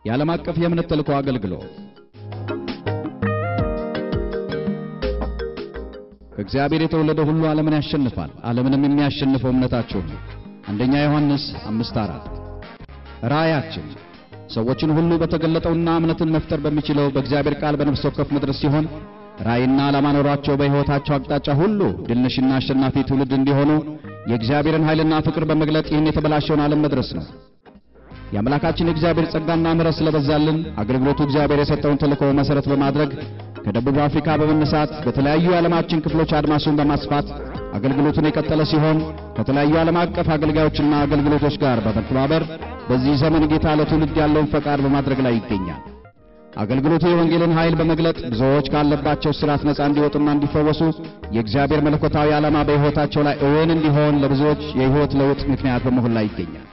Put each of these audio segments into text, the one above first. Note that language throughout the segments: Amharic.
የዓለም አቀፍ የእምነት ተልእኮ አገልግሎት ከእግዚአብሔር የተወለደ ሁሉ ዓለምን ያሸንፋል ዓለምንም የሚያሸንፈው እምነታቸው ነው አንደኛ ዮሐንስ 5:4 ራእያችን ሰዎችን ሁሉ በተገለጠውና እምነትን መፍጠር በሚችለው በእግዚአብሔር ቃል በነፍስ ወከፍ መድረስ ሲሆን ራእይና ዓላማ ኖሯቸው በሕይወታቸው አቅጣጫ ሁሉ ድልነሽና አሸናፊ ትውልድ እንዲሆኑ የእግዚአብሔርን ኃይልና ፍቅር በመግለጥ ይህን የተበላሸውን ዓለም መድረስ ነው የአምላካችን እግዚአብሔር ጸጋና ምሕረት ስለበዛልን አገልግሎቱ እግዚአብሔር የሰጠውን ተልእኮ መሰረት በማድረግ ከደቡብ አፍሪካ በመነሳት በተለያዩ ዓለማችን ክፍሎች አድማሱን በማስፋት አገልግሎቱን የቀጠለ ሲሆን ከተለያዩ ዓለም አቀፍ አገልጋዮችና አገልግሎቶች ጋር በመተባበር በዚህ ዘመን ጌታ ለትውልድ ያለውን ፈቃድ በማድረግ ላይ ይገኛል አገልግሎቱ የወንጌልን ኃይል በመግለጥ ብዙዎች ካለባቸው ስራት ነፃ እንዲወጡና እንዲፈወሱ የእግዚአብሔር መለኮታዊ ዓላማ በሕይወታቸው ላይ እውን እንዲሆን ለብዙዎች የሕይወት ለውጥ ምክንያት በመሆን ላይ ይገኛል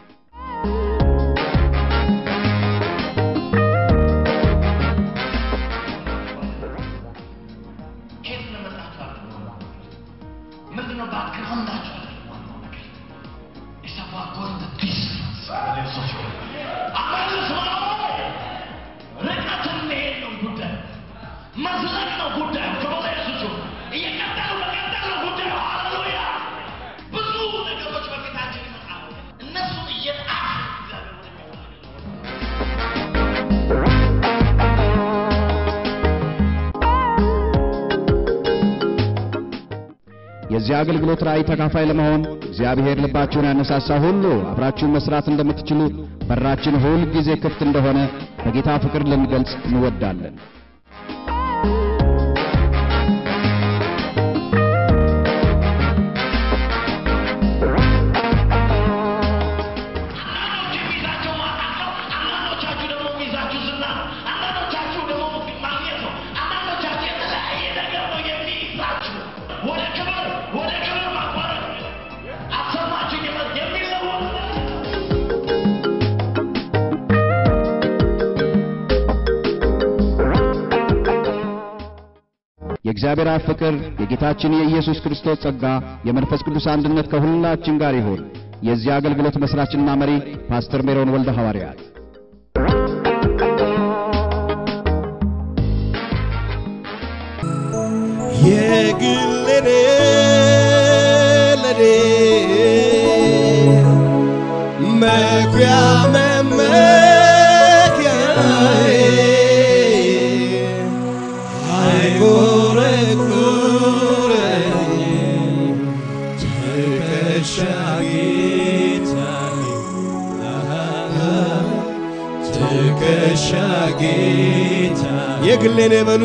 የዚህ አገልግሎት ራእይ ተካፋይ ለመሆን እግዚአብሔር ልባችሁን ያነሳሳ ሁሉ አብራችሁ መስራት እንደምትችሉ በራችን ሁሉ ጊዜ ክፍት እንደሆነ በጌታ ፍቅር ልንገልጽ እንወዳለን የእግዚአብሔር ፍቅር የጌታችን የኢየሱስ ክርስቶስ ጸጋ የመንፈስ ቅዱስ አንድነት ከሁላችን ጋር ይሁን የዚህ አገልግሎት መስራችና መሪ ፓስተር ሜሮን ወልደ ሐዋርያት የግለኔ ለኔ መኩሪያ መመኪያዬ የግለኔ በሉ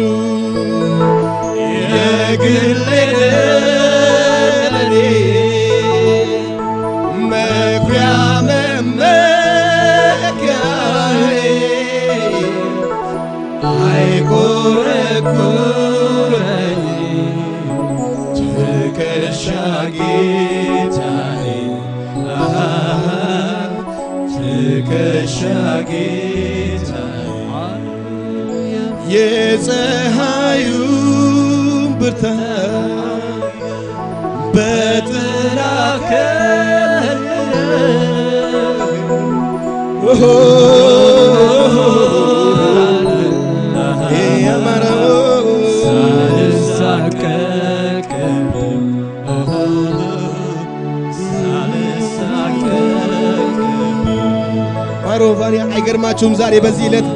የግለኔ ለኔ መኩሪያ መመኪያዬ አይቆረቁረኝ ትከሻ ጌታዬ ትከሻ ጌታዬ የፀሐዩ ብርሃን በጥላ አይገርማችሁም ዛሬ በዚህ ዕለት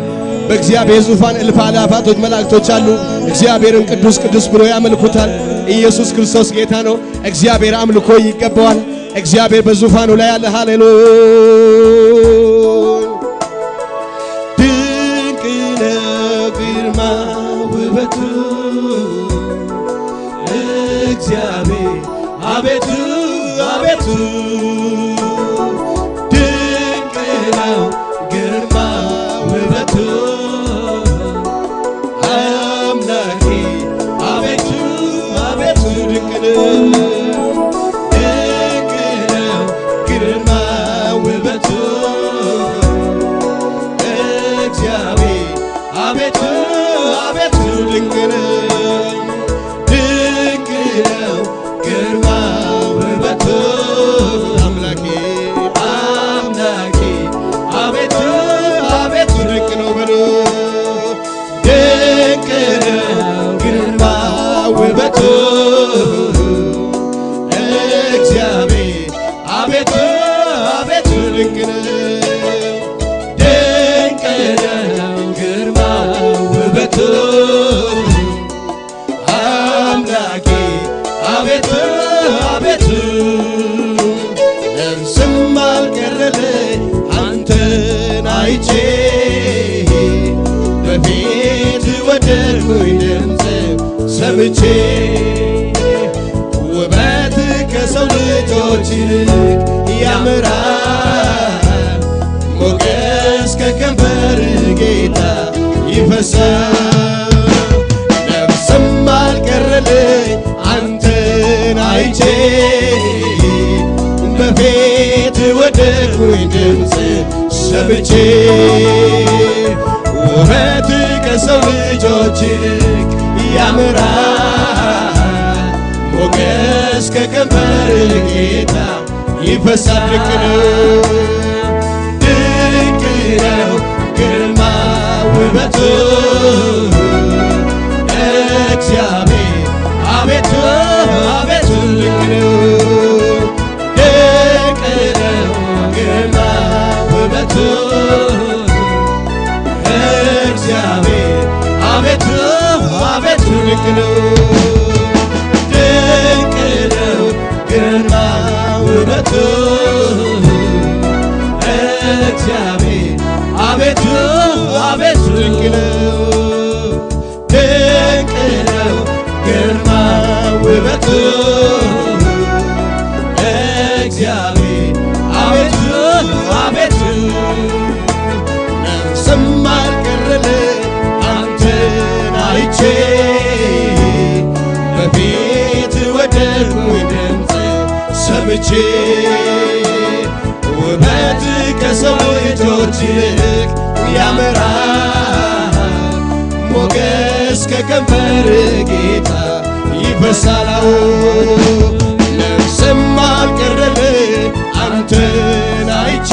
በእግዚአብሔር ዙፋን እልፍ አእላፋት መላእክቶች አሉ እግዚአብሔርን ቅዱስ ቅዱስ ብሎ ያመልኩታል ኢየሱስ ክርስቶስ ጌታ ነው እግዚአብሔር አምልኮ ይገባዋል እግዚአብሔር በዙፋኑ ላይ አለ ሃሌሉያ ድንቅ ነው ግርማ ውበቱ እግዚአብሔር አቤቱ አቤቱ ድንቅ ነው ግርማ ውበቱ አምላኬ አቤቱ አቤቱ ድንቅ ነው ግርማ ውበቱ እግዚአብሔር አቤቱ አቤቱ ድንቅ ነው ግርማ ውበቱ አምላኬ አምላኬ አቤቱ አቤቱ ድንቅ ነው ቀረልኝ አንተን አይቼ በፊት ወደድኩኝ ድምፅ ሰምቼ ውበት ከሰው ልጆች ይልቅ ያምራል ሞገስ ከከንፈር ጌታ ይፈሳል ነፍስም አልቀረልኝ አንተን አይቼ በፊት ወደድኩኝ ድምፅ ሰምቼ ውበት ከሰው ልጆች ይልቅ ያምራል ሞገስ ከከንፈር ጌታ ይፈሳል ድንቅ ነው ግርማ ውበቱ እግዚአብሔር አቤቱ አቤቱ ድንቅ ነው ግርማ ውበቱ እግዚአብሔር አቤቱ አቤቱ ድንቅ ነው ድንቅ ነው ግርማ ውበቱ እግዚአብሔር አቤቱ አቤቱ ድንቅ ነው ድንቅ ነው ግርማ ውበቱ እግዚአብሔር አቤቱ አቤቱ ነፍስም አልቀረልኝ አንተን አይቼ በፊት ወደድኩኝ ድምፅ ሰምቼ ውበት ከሰው ልጆች ይልቅ ያምራል ሞገስ ከከንፈር ጌታ ይፈሳል ነፍስም አልቀረልኝ አንተን አይቼ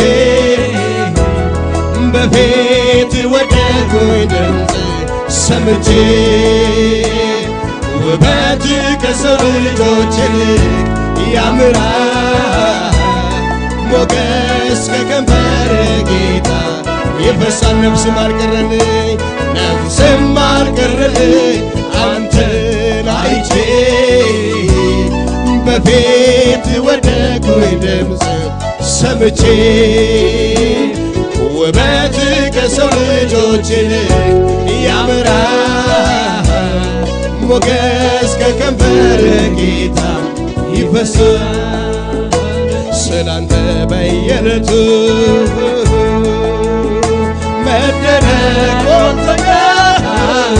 በፊት ወደድኩኝ ድምፅ ሰምቼ ውበት ከሰው ልጆች ይልቅ ያምራል ሞገስ ከከንፈር ጌታ ይፈሳል ነፍስም አልቀረልኝ ነፍስም አልቀረልኝ አንተን አይቼ በፊት ወደድኩኝ ድምፅ ሰምቼ ውበት ከሰው ልጆች ይልቅ ያምራል ሞገስ ከከንፈር ጌታ ይፈሳል ስላንተ በየዕለቱ መደነቅ ሆኖኛል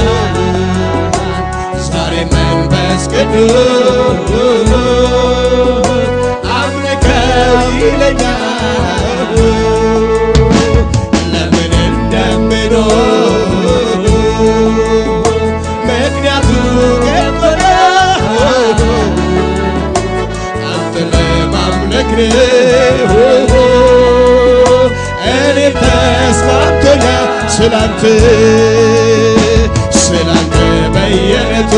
ዛሬ መንፈስ ቅዱስ አምልከው ይለኛል ለምን እንደምኖር ምክንያቱ ገብቶኛል አንተን ለማምለክ እኔም ተስማምቶኛል ስላንተ በየዕለቱ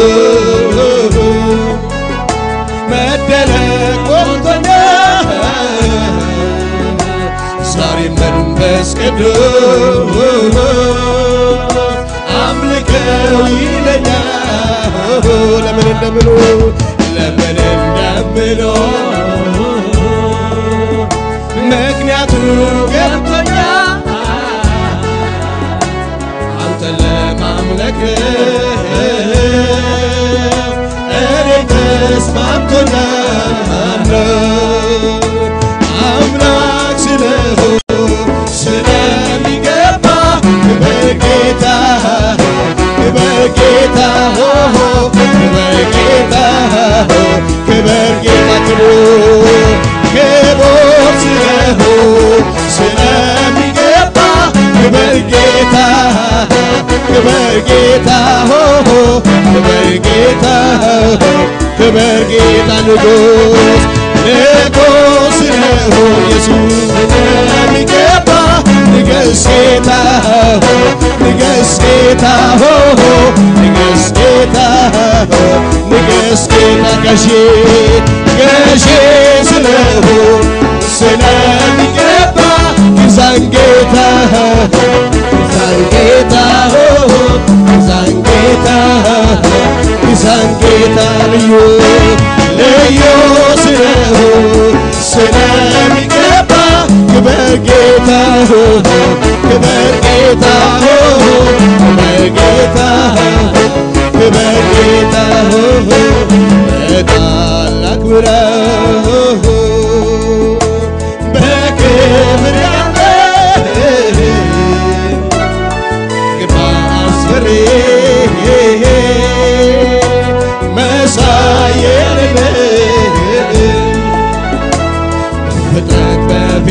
መደነቅ ሆኖኛል ዛሬ መንፈስ ቅዱስ አምልከው ይለኛል ለምን እንደምኖር ምክንያቱ ገብቶኛል አንተን ለማምለክ እኔ ተስማምቶኛል አምላክ ስለሚገባ ክብር ጌታ ክብር ጌታ ክብር ጌታ ክብር ጌታ ክቡር ስለሚገባ ክብር ጌታ ክብር ጌታ ክብር ጌታ ክብር ጌታ ንጉሥ ነው ኢየሱስ ስለሚገባ ንገሥ ጌታ ንገሥ ጌታ ንገሥ ጌታ ንገሥ ጌታ ገዢ ስለሚገባ ግዛን ጌታ ጌታ ልዩ ስለሚገባ ክብር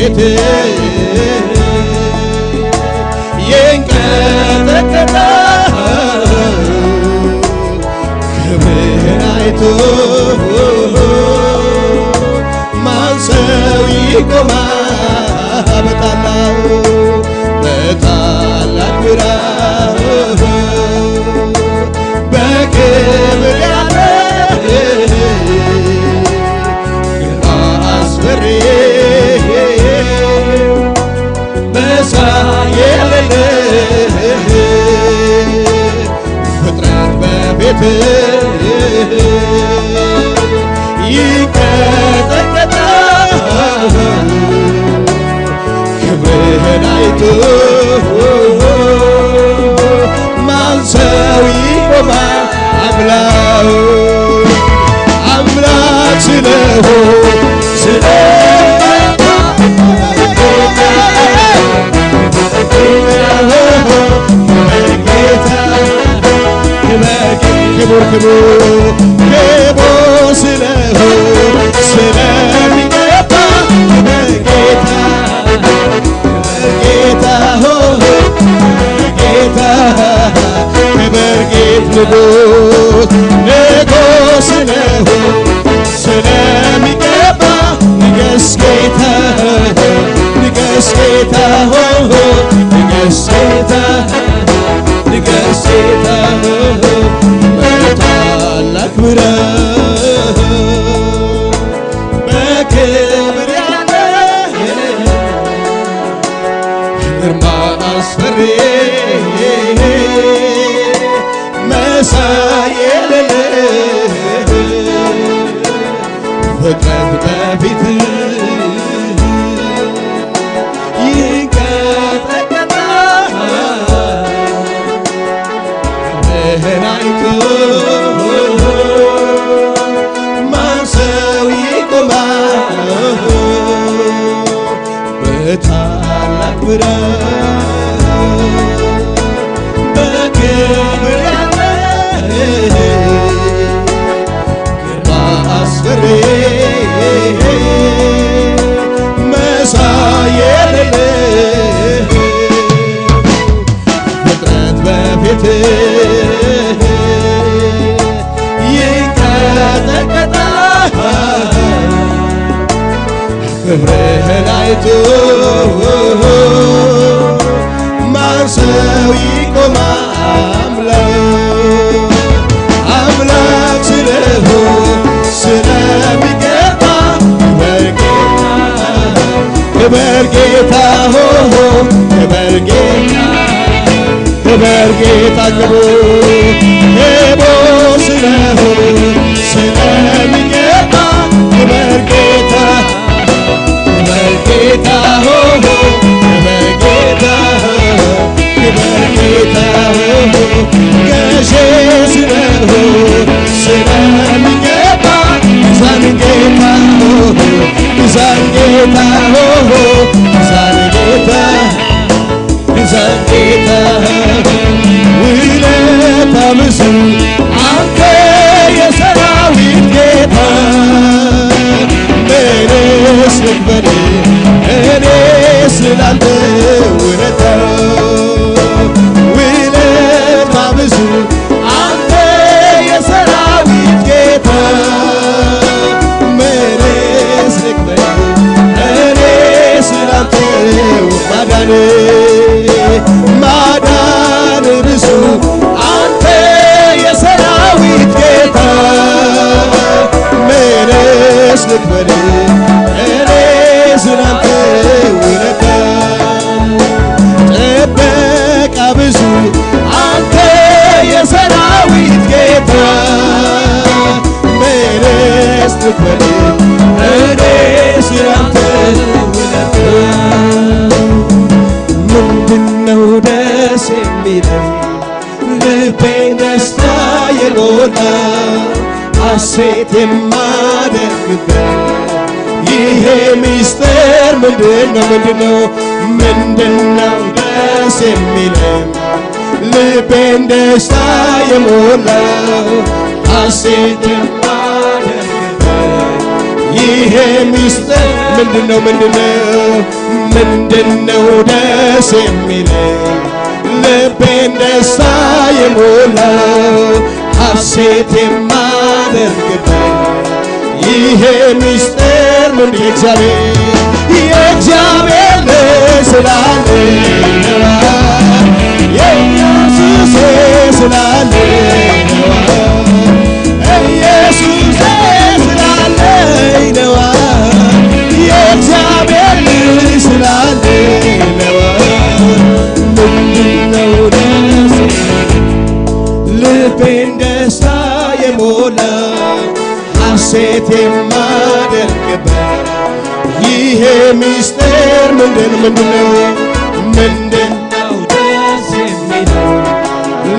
በፊት ይንቀጠቀጣል ክብርህን አይቶ ማን ሰው ይቆማል በታላቅ ብርሃን በክብር ያለ ግርማ አስፈሪ መሳይ የሌለ ፍጥረት በፊትህ ይንቀጠቀጣል ክብርህን አይቶ ማን ሰው ይቆማል አምላክ ስለሆን ክቡር ስለሆን ስለሚገባ ጌታ ክብር ንጉሥ ስለሆን ስለሚገባ ንገስ ጌታ በታላቅ ብርሃን በክብር ያለ ግርማ አስፈሪ መሳይ የሌለ ፍጥረት በፊትህ ክብርህን አይቶ ማን ሰው ይቆማል በታላቅ ብርሃን በክብር ያለ ግርማ አስፈሪ መሳይ የሌለ ፍጥረት በፊትህ ክብርህን አይቶ ማን ሰው ይቆማል አምላክ ስለሆን ስለሚገባ ክብር ጌታ ክቡር ስለሆን ስለሚገባ ክብር ጌታ ገዢ ስለሆን ስለሚገባ ግዛን ጌታ ውለታ ብዙ አንተ የሰራዊት ጌታ ምንስ ልበል እኔ ስላንተ ውለታ ብዙ አንተ የሰራዊት ጌታ ምንስ ልበል እኔ ስላንተ ማዳን ብዙ አንተ የሰራዊት ጌታ ምንስ ልበል እኔ ስላንተ ውለታ ጥበቃ ብዙ አንተ የሰራዊት ጌታ ምንስ ልበል እኔ ስላንተ ውለታ ምንድነው ደስ የሚለኝ ልቤን ደስታ የሞላ ሐሴት የማደርግበት ይሄ ሚስጥር ምንድነው ደስ የሚለኝ ልቤን ደስታ የሞላ ሐሴት የማደርግበት ይሄ ሚስጥር ምንድነው ደስ የሚለኝ ልቤን ደስታ የሞላው ሐሴት የማደርግበት ይሄ ሚስጥር የእግዚአብሔር ልጅ ስላለኝ የኢየሱስ ስላለኝ ኢየሱስ ስላለኝ ነው የእግዚአብሔር ልጅ ስላለኝ ነው ምንድነው ደስ ልቤን ደስታ የሞላው ሐሴት የማደርግበት ይሄ ሚስጥር ምንድነው ደስ የሚለው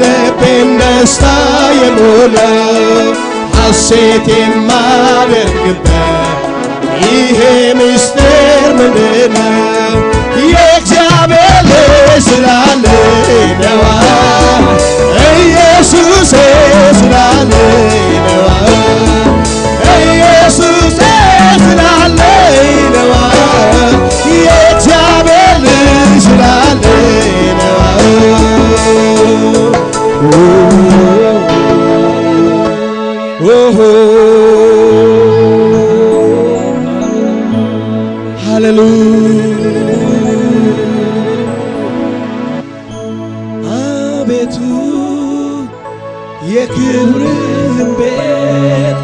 ልቤን ደስታ የሞላው ሐሴት የማደርግበት ይሄ ሚስጥር ምንድነው የእግዚአብሔር ልጅ ስላለኝ ነው ኢየሱስ ስላለኝ ነው ኢየሱስ ስላለኝ ነው የእግዚአብሔር ልጅ ስላለኝ ነው አቤቱ የክብርህን ቤት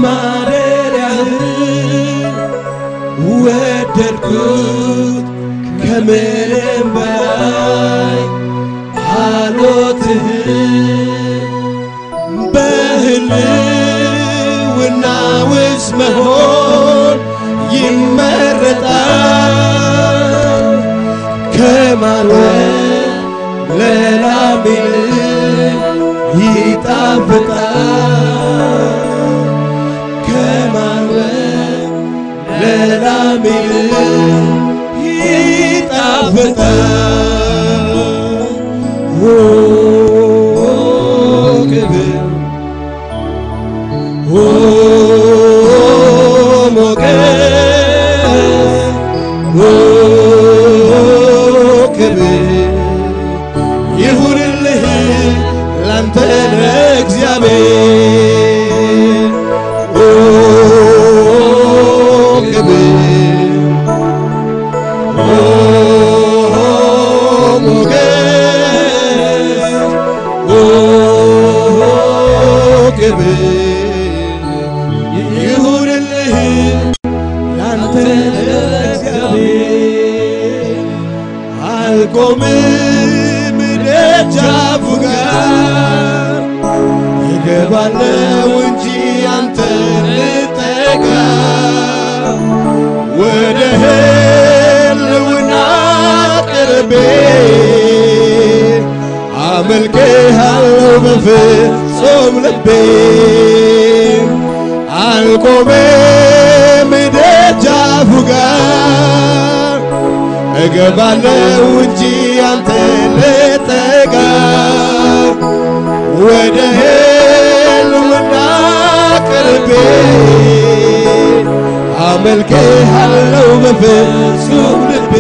ማደሪያህን ወደድኩት ከምንም በላይ ሀሎትህን በህልውና ውስጥ መሆን ይመረጣል ከማር ወለላም ይጣፍጣል ከማር ወለላም ይጣፍጣል ክብር ክብር ይሁንልህ ላንተ ለእግዚአብሔር ክብር ክብር ይሁንልህ ላንተ ለእግዚአብሔር አልቆምም ደጃፉ ጋር እገባለሁ እንጂ አንተን ልጠጋ ወደ ህልውና ቅርቤ አመልክሃለሁ በፍጹም ልቤ አልቆምም ደጃፉ ጋር እገባለሁ እንጂ አንተን ልጠጋ ወደ ህልውና ቅርቤ አመልክሃለሁ በፍጹም ልቤ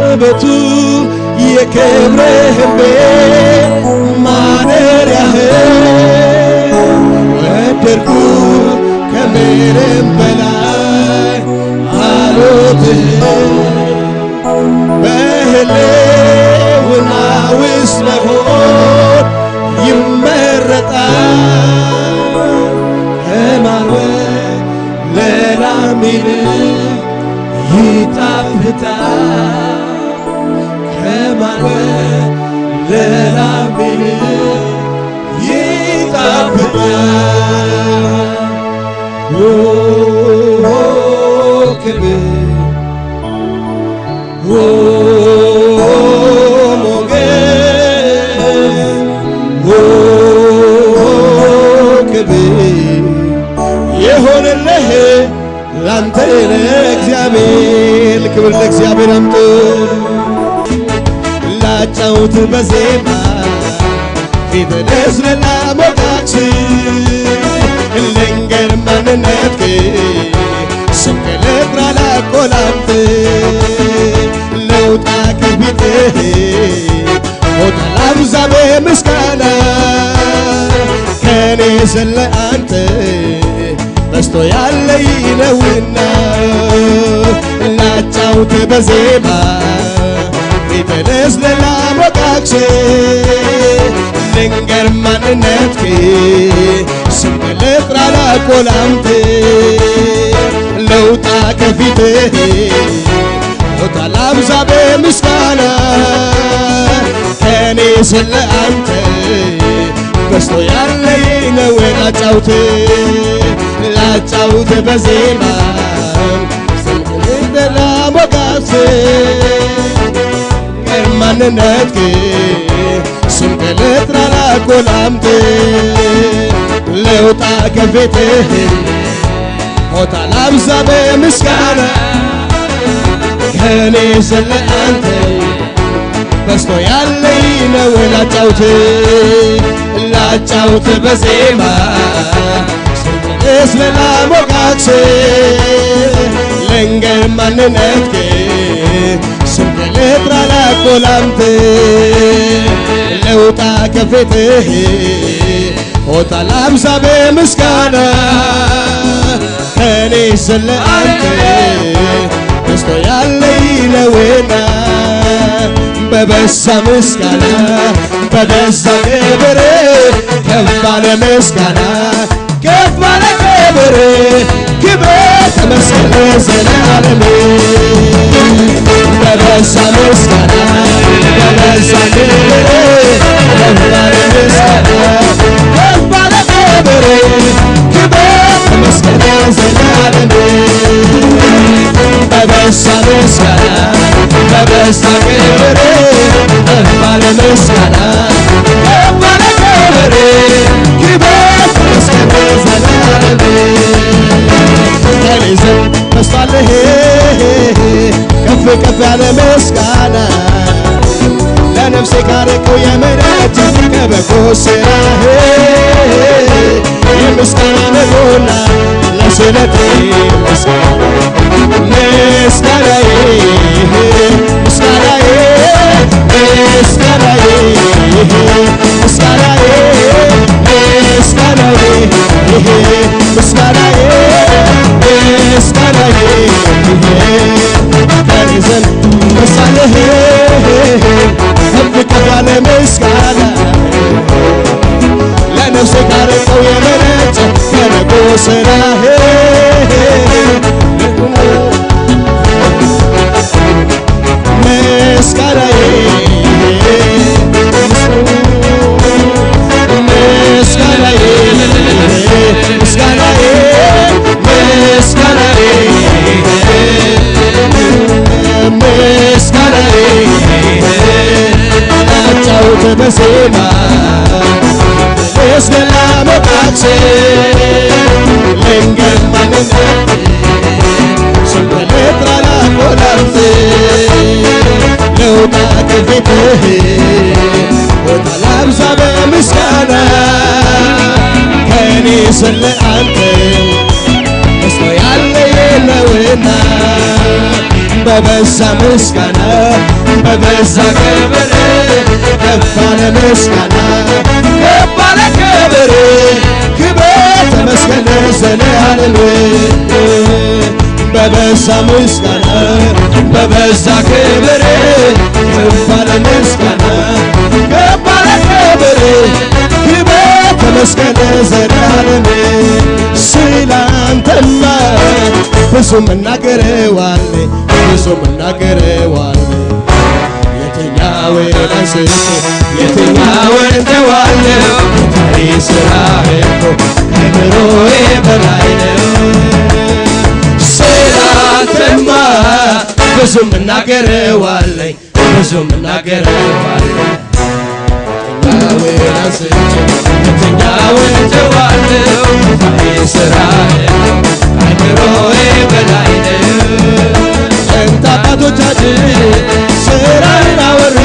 አቤቱ የክብርህን ቤት ማደሪያህን ወደድኩት ከምንም በላይ ሀሎትህን በህልውና ውስጥ መሆን ይመረጣል ከማር ወለላም ይጣፍጣል ከማር ወለላም ይጣፍጣል ክብር ይሁንልህ ላንተ ለእግዚአብሔር ክብር ለእግዚአብሔር አምጡ ላጫውት በዜማ ፊት ደስ ለላሞታችን ልንገር ማንነትክ ስንገለጥራ ላቆላምት ለውጣ ከፊትህ ሞታ ላብዛ በምስጋና ከኔ ስለ አንተ በስቶ ያለኝ ነውና ላጫውት በዜማ ቢተነስ ለላሞቃክሴ ልንገር ማንነትክ ስንገለጥራ ላቆላምት ለውጣ ከፊትህ ሞታ ላብዛ በምስጋና ከኔ ስለ አንተ በስቶ ያለኝ ነው ላጫውት በዜማ ስንገለጥራ ላሞቃክሴ ማንነትክ ስንገለጥራ ላቆላምት ለውጣ ከፊትህ ሞታ ላብዛ በምስጋና ከኔ ስለ አንተ በስቶ ያለኝ ነው ላጫውት በዜማ ስንገለጥራ ላሞቃክሴ ልንገር ማንነትክ ስንገለጥራ ላቆላምት ለውጣ ከፊትህ ሞታ ላብዛ በምስጋና ከኔ ስለ አንተ በስቶ ያለኝ ነውና በበዛ ምስጋና በበዛ ክብር ከፍ ባለ ምስጋና ከፍ ባለ ክብር ተመስገን ለዘላለም በበዛ ምስጋና በበዛ ክብር ከፍ ባለ ምስጋና ከፍ ባለ ክብር ተመስገን ለዘላለም በበዛ ምስጋና በበዛ ክብር ከፍ ባለ ምስጋና ከፍ ባለ ክብር ተመስገን ለዘላለም ከሌዘን መስፋለህ ከፍ ከፍ ያለ ምስጋና ለነፍሴ ካረከው የምሕረት ከበጎ ስራህ የምስጋና ነውና ለስለቴ ምስጋናዬ ምስጋናዬ ምስጋናዬ ምስጋናዬ ምስጋናዬ ምስጋናዬ ምስጋናዬ ከሪዘን መሳለህ ከፍ ከፍ ያለ ምስጋና ለነፍሴ ካረከው የመነጨ ከበጎ ስራህ ምስጋናዬ ምስጋናዬ ምስጋናዬ ምስጋናዬ ምስጋናዬ ላጫውት በዜማ ምስጋና ላሞቃክሴ ልንገር ማንነትክ ስንገለጥራ ላቆላምት ለውጣ ከፊትህ ሞታ ላብዛ በምስጋና ከኔ ስለ አንተ በስቶ ያለኝ ነውና በበዛ ምስጋና በበዛ ክብር ከፍ ባለ ምስጋና ከፍ ባለ ክብር ተመስገን ለዘላለም በበዛ ምስጋና በበዛ ክብር ከፍ ባለ ምስጋና ከፍ ባለ ክብር ተመስገን ለዘላለም ስላንተማ ብዙ መናገረዋለሁ የትኛውን አንስቼ የትኛውን ተዋለሁ ስራህ እኮ ከአእምሮዬ በላይ ነው ስላንተማ ብዙ መናገረዋለሁ የትኛውን አንስቼ የትኛውን ተዋለሁ ስራህ እኮ ከአእምሮዬ በላይ ነው ጥንት አባቶቻችን ስራህን አወሩ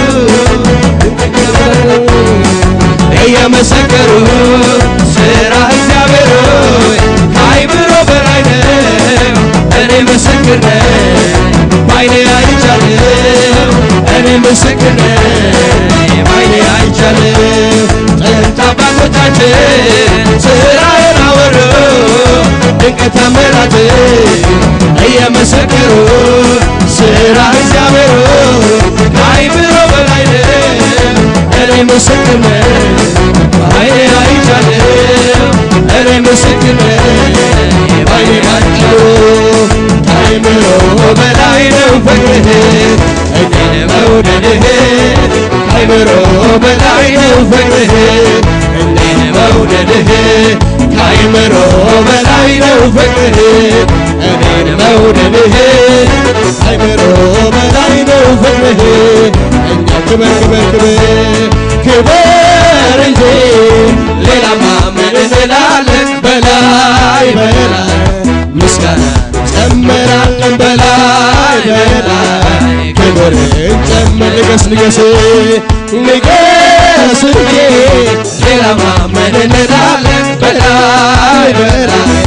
እየመሰከሩ ስራህ እግዚአብሔር ሆይ ከአእምሮ አይቻለሁ ጥንት አባቶቻችን ስራህን አወሩ ድንቅ ተአምራት እየመሰከሩ ስራ እግዚአብሔር ከአይምሮ በላይ ነው እኔ ምስክር ነኝ በዓይኔ አይቻለሁ እኔ ምስክር ነኝ በዓይኔ አይቻለሁ ከአይምሮ በላይ ነው ፍቅርህ እኔን መውደድህ ከአይምሮ በላይ ነው ፍቅርህ እኔን መውደድህ ከአይምሮ በላይ ነው ፍቅርህ እኔን መውደድህ ከአይምሮ በላይ ነው ፍቅርህ እኛ ክበር እንጂ ሌላማ ምን እንላለን በላይ በላይ ምስጋና ጨምራለን በላይ በላይ ክብርን ጨምር ንገስ እንጂ ሌላማ ምን እንላለን በላይ በላይ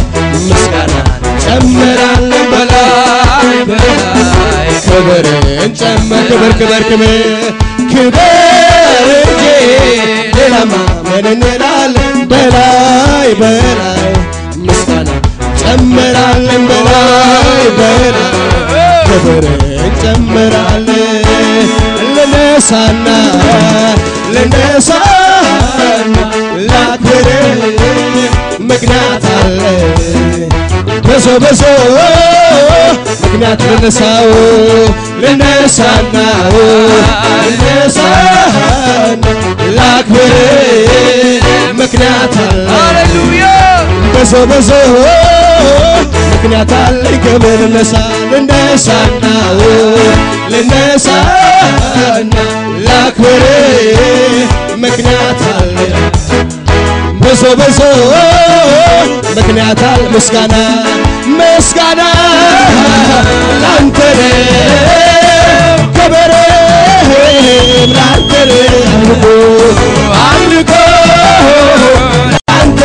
ምስጋና ጨምራለን በላይ በላይ ክብርን ጨምር ክብር እንጂ ሌላማ ምን እንላለን በላይ በላይ ምስጋና ጨምራለን በላይ በላይ ክብርን ጨምራለን ልነሳና ላክብር ምክንያት አለ ብዙ ምክንያት ልነሳና ላክብር ምክንያት አለ ሃሌሉያ ብዙ ምክንያት አለ ክብር ልነሳና ላክብር ምክንያት አለ ብዙ ምክንያት አለ ምስጋና ላንተ ክብር ላንተ አምልኮ ላንተ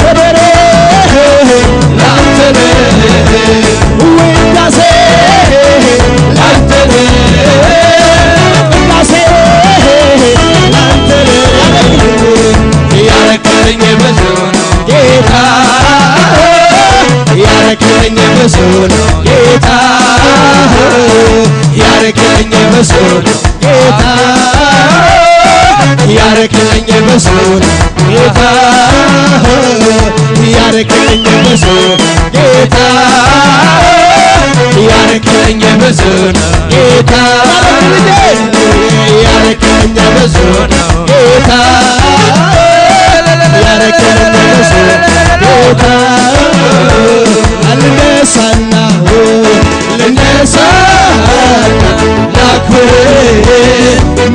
ክብር ላንተ ውዳሴ ላንተ ያረከኝ ብዙ ነው ጌታ ያረከኝ ብዙ ነው ጌታ ያረከኝ ብዙ ነው ጌታ ያረከኝ ብዙ ነው ጌታ ያረከኝ ብዙ ነው ጌታ ያረከኝ ብዙ ነው ጌታ ያረከኝ ብዙ ነው ጌታ ያረከኝ ብዙ ጌታ ልነሳና ላክብር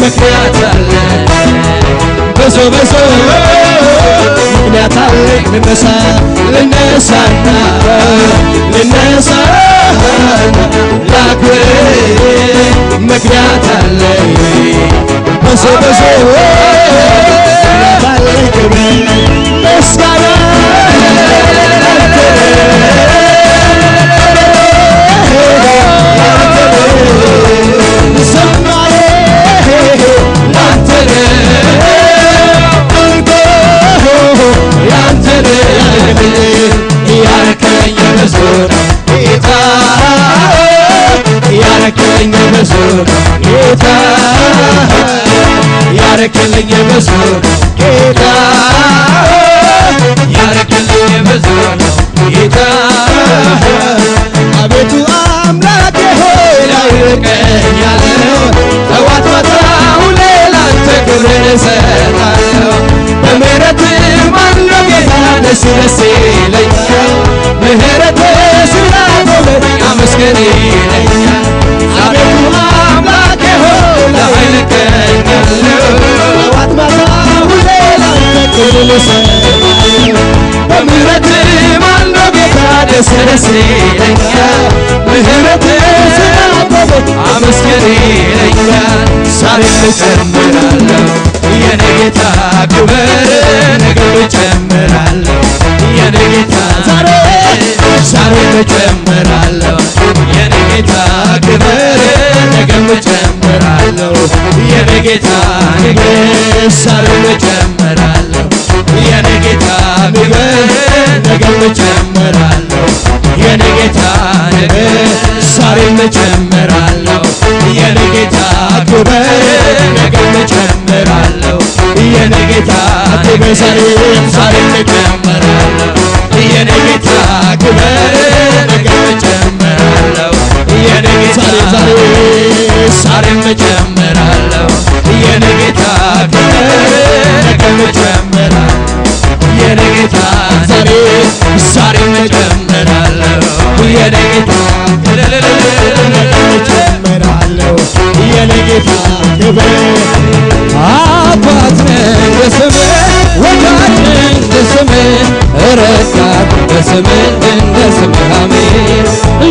ምክንያት አለ ብዙ ምክንያት አለ ልነሳና ላክብር ምክንያት አለ ብዙ ምክንያት አለ ክብር ምስጋና ያረከኝ ብዙ ነው ጌታ ያረከኝ ብዙ ነው ጌታ ያረከኝ ብዙ ነው ጌታ ያረከኝ ብዙ ነው ጌታ አቤቱ አምላኬ ሆይ ላይቀኛለሁ ጠዋት ማታ ሁሌ ላንተ ክብርን እሰጣለሁ በምህረትህ ማነው ጌታ ደስ ይለኛል ምህረትህ ስላጎበኘኝ አመስግን ይለኛል አቤቱ አምላኬ ሆይ ላይቀኛለሁ ጠዋት ማታ ሁሌ ላንተ ክብርን እሰጣለሁ በምህረትህ ማነው ጌታ ደስ ይለኛል ምህረትህ ስላጎበኘኝ አመስግን ይለኛል ዛሬም እጨምራለሁ የኔ ጌታ ክብር ነገም እጨምራለሁ የኔ ጌታ ዛሬም እጨምራለሁ የኔ ጌታ ክብር ነገም እጨምራለሁ ጨምራለሁ የኔ ጌታ ንግስ ዛሬም ጨምራለሁ የኔ ጌታ ንግስ ነገም ጨምራለሁ የኔ ጌታ ንግስ ዛሬም ጨምራለሁ የኔ ጌታ ክብር ነገም ጨምራለሁ የኔ ጌታ ክብር ዛሬም ጨምራለሁ የኔ ጌታ ክብር ነገም ጨምራለሁ የኔ ጌታ ዛሬም ጨምራለሁ የኔ ጌታ ክብር ነገም ጨምራለሁ የኔ ጌታ ዛሬም ጨምራለሁ የኔ ጌታ ጨምራለሁ የኔ ጌታ ክብር አባት ነህ በስምህ ወዳጅ ነህ በስምህ ረዳት በስምህ እንደ ስምህ አሜን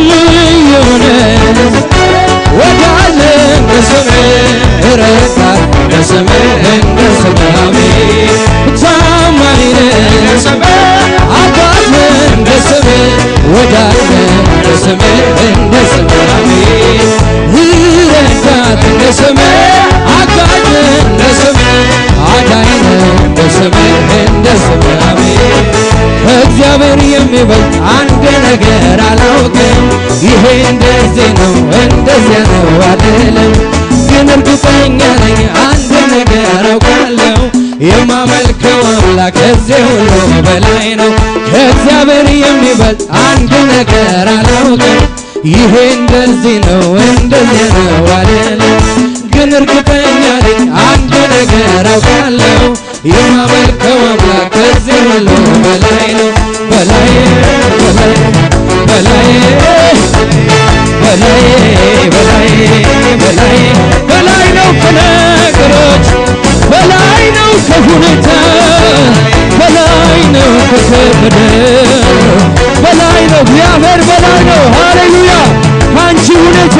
ልዩ ነህ ወዳጅ ነህ በስምህ ረዳት በስምህ እንደ ስምህ አሜን ታማኝ ነህ በስምህ አባት ነህ በስምህ ወዳጅ ነህ በስምህ እንደ ስምህ አሜን ረዳት በስምህ አጋዥ ነህ በስምህ አዳኝ ነህ በስምህ እንደ ስምህ አሜን እግዚአብሔር የሚበልጥ አንድ ነገር አላውቅም ይሄ እንደዚህ ነው እንደዚያ ነው አይደለም ግን እርግጠኛ ነኝ አንድ ነገር አውቃለሁ የማመልከው አምላክ ከዚህ ሁሉ በላይ ነው እግዚአብሔር የሚበልጥ አንድ ነገር አላውቅም ይሄ እንደዚህ ነው እንደዚያ ነው አይደለም ግን እርግጠኛ ነኝ አንድ ነገር አውቃለሁ የማመልከው አምላክ ከዚህ ሁሉ በላይ ነው በላይ በላይ በላይ በላይ በላይ በላይ በላይ ነው ከነገሮች በላይ ነው ከሁኔታ በላይ ነው ከከበደ በላይ ነው እግዚአብሔር በላይ ነው ሃሌሉያ ካንቺ ሁኔታ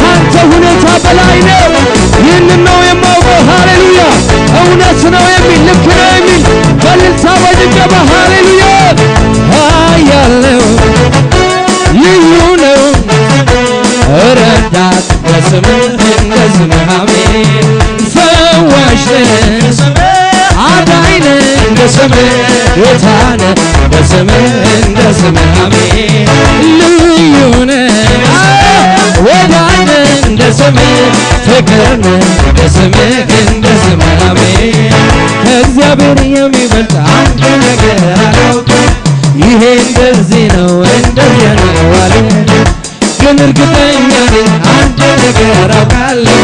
ካንተ ሁኔታ በላይ ነው ይህንን ነው የማውቀው ሃሌሉያ እውነት ነው የሚል ልክ ነው የሚል በልልታ በጭብጨባ ሃሌሉያ ያለው ልዩ ነው ረዳት በስምህ እንደ ስምህ አሜን ፈዋሽ ነህ አዳኝ ነህ እንደ ስምህ ጌታ ነህ በስምህ እንደ ስምህ አሜን ልዩ ነህ ወዳጅ ነህ እንደ ስምህ ፍቅር ነህ በስምህ እንደ ስምህ አሜን ከእግዚአብሔር የሚበልጥ አንድ ነገር አላውቅም ይሄ እንደዚህ ነው እንደዚያ ነው አልልም ግን እርግጠኛ ነኝ አንድ ነገር አውቃለሁ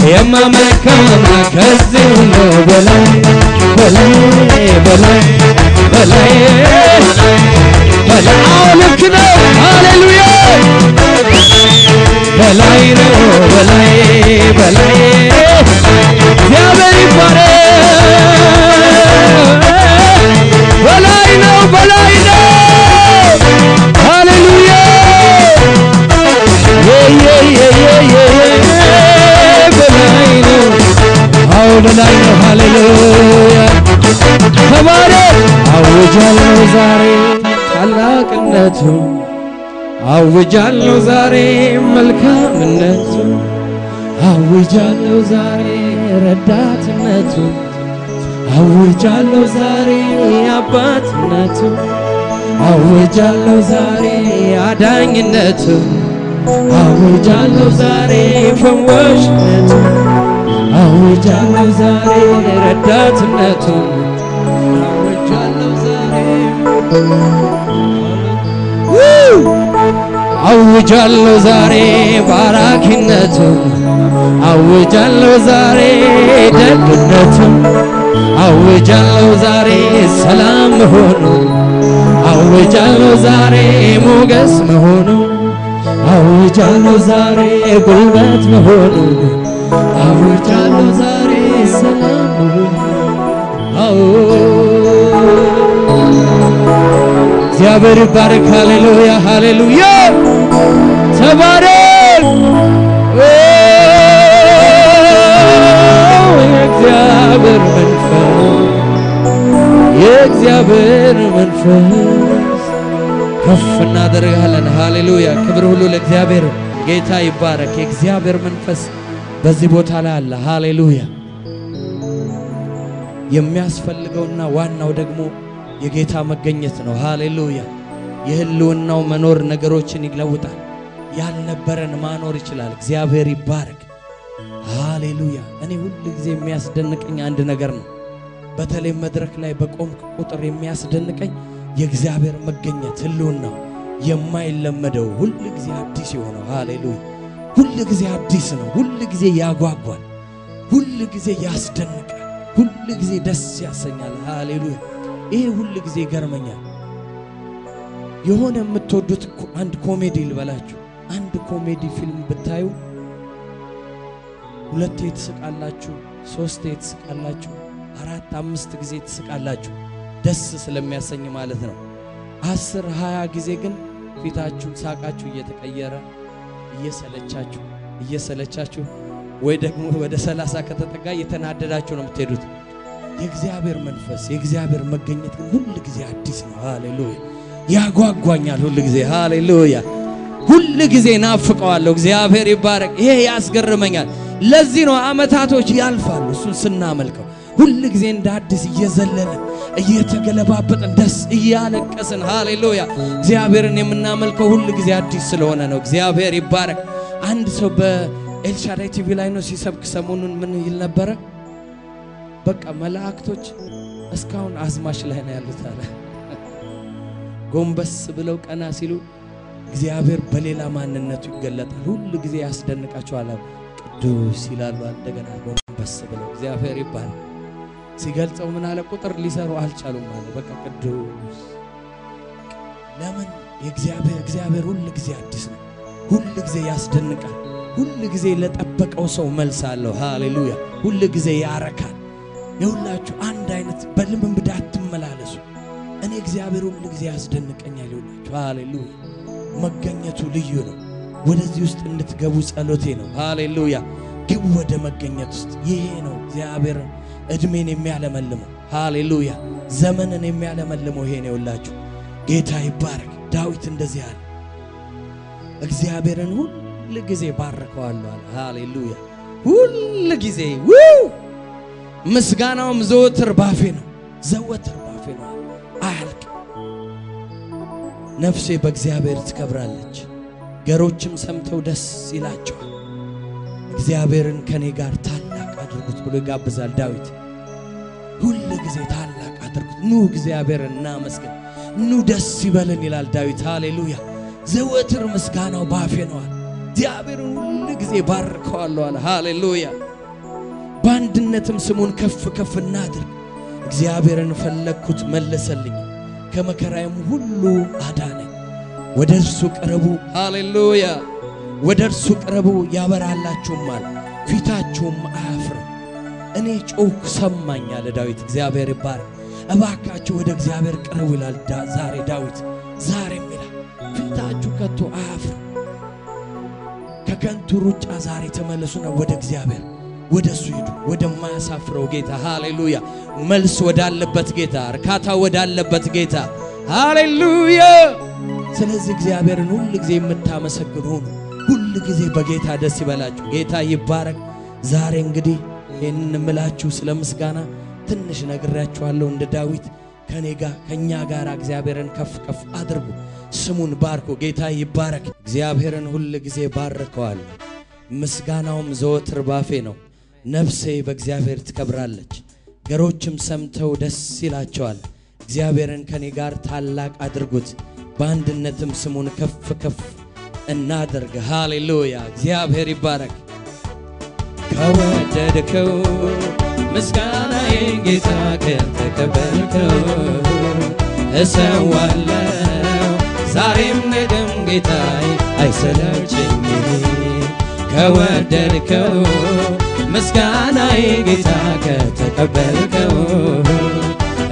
የማመልከው አምላክ ከዚህ ሁሉ በላይ በላይ በላይ በላይ በላይ አዎ ልክ ነው ሃሌሉያ በላይ ነው በላይ በላይ እግዚአብሔር ይባረክ በላይ ነው በላይ ነው ሃሌሉያ በላይ ነው አዎ በላይ ነው ሃሌሉያ ተባረክ አውጃለሁ ዛሬ ታላቅነቱ አውጃለሁ ዛሬ መልካምነቱ አውጃለሁ ዛሬ ረዳትነቱ አውጃለሁ ዛሬ አባትነቱ አውጃለሁ ዛሬ አዳኝነቱ አውጃለሁ ዛሬ ፈዋሽነቱ አውጃለሁ ዛሬ ረዳትነቱ አውጃለሁ ዛሬ አውጃለሁ ዛሬ ባራኪነቱ አውጃለሁ ዛሬ ደግነቱ አውጃለሁ ዛሬ ሰላም መሆኑ አውጃለሁ ዛሬ ሞገስ መሆኑ አውጃለሁ ዛሬ ጉልበት መሆኑ አውጃለሁ ዛሬ ሰላም መሆኑ እግዚአብሔር ይባረክ ሃሌሉያ ሃሌሉያ ተባረክ የእግዚአብሔር መንፈስ ከፍ እናደርጋለን ሃሌሉያ ክብር ሁሉ ለእግዚአብሔር ጌታ ይባረክ የእግዚአብሔር መንፈስ በዚህ ቦታ ላይ አለ። ሃሌሉያ። የሚያስፈልገውና ዋናው ደግሞ የጌታ መገኘት ነው። ሃሌሉያ። የህልውናው መኖር ነገሮችን ይለውጣል። ያልነበረን ማኖር ይችላል። እግዚአብሔር ይባረክ። ሃሌሉያ። እኔ ሁሉ ጊዜ የሚያስደንቀኝ አንድ ነገር ነው። በተለይ መድረክ ላይ በቆምክ ቁጥር የሚያስደንቀኝ የእግዚአብሔር መገኘት ህልውናው የማይለመደው ሁሉ ጊዜ አዲስ የሆነው። ሃሌሉያ። ሁሉ ጊዜ አዲስ ነው። ሁሉ ጊዜ ያጓጓል። ሁሉ ጊዜ ያስደንቃል። ሁሉ ጊዜ ደስ ያሰኛል። ሃሌሉያ። ይሄ ሁሉ ጊዜ ይገርመኛል። የሆነ የምትወዱት አንድ ኮሜዲ ልበላችሁ። አንድ ኮሜዲ ፊልም ብታዩ ሁለቴ ትስቃላችሁ፣ ሶስቴ ትስቃላችሁ፣ አራት አምስት ጊዜ ትስቃላችሁ። ደስ ስለሚያሰኝ ማለት ነው። 10 20 ጊዜ ግን ፊታችሁ ሳቃችሁ እየተቀየረ እየሰለቻችሁ ወይ ደግሞ ወደ 30 ከተጠጋ እየተናደዳችሁ ነው የምትሄዱት። የእግዚአብሔር መንፈስ የእግዚአብሔር መገኘት ግን ሁሉ ጊዜ አዲስ ነው። ሃሌሉያ። ያጓጓኛል ሁሉ ጊዜ። ሃሌሉያ። ሁሉ ጊዜ ናፍቀዋለሁ። እግዚአብሔር ይባረክ። ይሄ ያስገርመኛል። ለዚህ ነው አመታቶች ያልፋሉ እሱን ስናመልከው ሁሉ ጊዜ እንደ አዲስ እየዘለለን እየተገለባበጥን ደስ እያለቀስን። ሃሌሉያ። እግዚአብሔርን የምናመልከው ሁሉ ጊዜ አዲስ ስለሆነ ነው። እግዚአብሔር ይባረክ። አንድ ሰው በኤልሻዳይ ቲቪ ላይ ነው ሲሰብክ ሰሞኑን ምን ይል ነበረ? በቃ መላእክቶች እስካሁን አዝማሽ ላይ ነው ያሉት አለ። ጎንበስ ብለው ቀና ሲሉ እግዚአብሔር በሌላ ማንነቱ ይገለጣል። ሁሉ ጊዜ ያስደንቃቸዋል። ቅዱስ ይላሉ። እንደገና ጎንበስ ብለው እግዚአብሔር ይባረክ። ሲገልጸው ምን አለ? ቁጥር ሊሰሩ አልቻሉም አለ። በቃ ቅዱስ። ለምን? የእግዚአብሔር ሁሉ ጊዜ አዲስ ነው። ሁሉ ጊዜ ያስደንቃል። ሁሉ ጊዜ ለጠበቀው ሰው መልስ አለው። ሃሌሉያ። ሁሉ ጊዜ ያረካል። የሁላችሁ አንድ አይነት በልምምድ አትመላለሱ። እኔ እግዚአብሔር ሁሉ ጊዜ ያስደንቀኛል። ይሁላችሁ። ሃሌሉያ። መገኘቱ ልዩ ነው። ወደዚህ ውስጥ እንድትገቡ ጸሎቴ ነው። ሃሌሉያ። ግቡ ወደ መገኘት ውስጥ። ይሄ ነው እግዚአብሔር እድሜን የሚያለመልመው። ሃሌሉያ። ዘመንን የሚያለመልመው ይሄ ነው። ይሁላችሁ። ጌታ ይባረክ። ዳዊት እንደዚህ አለ፣ እግዚአብሔርን ሁሉ ጊዜ ባርከዋለሁ አለ። ሃሌሉያ። ሁሉ ጊዜ ምስጋናውም ዘወትር ባፌ ነው። ዘወትር ባፌ ነው አያልቅ። ነፍሴ በእግዚአብሔር ትከብራለች፣ ገሮችም ሰምተው ደስ ይላቸዋል። እግዚአብሔርን ከኔ ጋር ታላቅ አድርጉት ብሎ ይጋብዛል ዳዊት። ሁሉ ጊዜ ታላቅ አድርጉት። ኑ እግዚአብሔርን እናመስግን፣ ኑ ደስ ይበለን ይላል ዳዊት። ሃሌሉያ። ዘወትር ምስጋናው ባፌ ነው አለ። እግዚአብሔርን ሁሉ ጊዜ ባርከዋለሁ አለ። ሃሌሉያ። በአንድነትም ስሙን ከፍ ከፍ እናድርግ። እግዚአብሔርን ፈለግኩት መለሰልኝ፣ ከመከራዬም ሁሉ አዳነኝ። ወደ እርሱ ቅረቡ። ሃሌሉያ። ወደ እርሱ ቅረቡ ያበራላችሁማል፣ ፊታችሁም አያፍርም። እኔ ጮክ ሰማኝ አለ ዳዊት። እግዚአብሔር ይባረክ። እባካችሁ ወደ እግዚአብሔር ቅረቡ ይላል ዛሬ ዳዊት። ዛሬም ይላል ፊታችሁ ከቶ አያፍርም። ከከንቱ ሩጫ ዛሬ ተመለሱና ወደ እግዚአብሔር ወደሱ ሂዱ፣ ወደማያሳፍረው ጌታ። ሃሌሉያ። መልስ ወዳለበት ጌታ፣ እርካታ ወዳለበት ጌታ። ሃሌሉያ። ስለዚህ እግዚአብሔርን ሁሉ ጊዜ የምታመሰግኑ ሁኑ። ሁሉ ጊዜ በጌታ ደስ ይበላችሁ። ጌታ ይባረክ። ዛሬ እንግዲህ ይሄንን እምላችሁ ስለ ምስጋና ትንሽ ነግራችኋለሁ። እንደ ዳዊት ከኛ ጋር እግዚአብሔርን ከፍ ከፍ አድርጉ፣ ስሙን ባርኩ። ጌታ ይባረክ። እግዚአብሔርን ሁሉ ጊዜ ባርከዋለሁ፣ ምስጋናውም ዘወትር ባፌ ነው። ነፍሴ በእግዚአብሔር ትከብራለች፣ ገሮችም ሰምተው ደስ ይላቸዋል። እግዚአብሔርን ከኔ ጋር ታላቅ አድርጉት፣ በአንድነትም ስሙን ከፍ ከፍ እናድርግ። ሃሌሉያ። እግዚአብሔር ይባረክ። ከወደድከው ምስጋናዬን ጌታ ከተቀበልከው እሰዋለሁ ዛሬም ነገም ጌታዬ አይሰለቸኝም። ከወደድከው ምስጋናዬ ጌታ ከተቀበልከው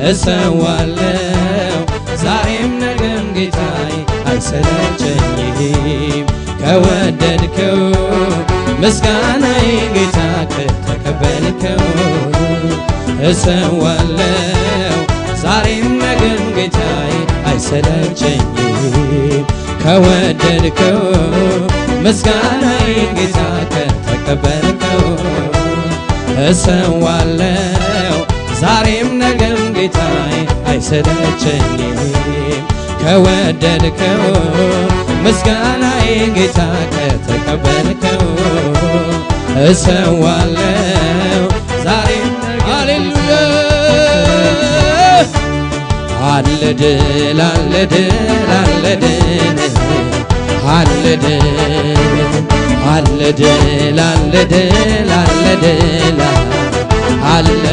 እሰዋለሁ ዛሬም ነገም ጌታዬ አይሰለቸኝም። ከወደድከው ምስጋናዬ ጌታ ከተቀበልከው እሰዋለሁ ዛሬም ነገም ጌታዬ አይሰለቸኝም። ከወደድከው ምስጋናዬ ጌታ ከተቀበልከው ከተቀበልከው እሰዋለሁ ዛሬም ነገም ጌታዬ አይሰለቸኝም ከወደድከው ምስጋናዬ ጌታ ከተቀበልከው እሰዋለሁ ዛሬም ሃሌሉያ አለድል አለድል አለድል አለድል አለድል አለድል አለድል አለ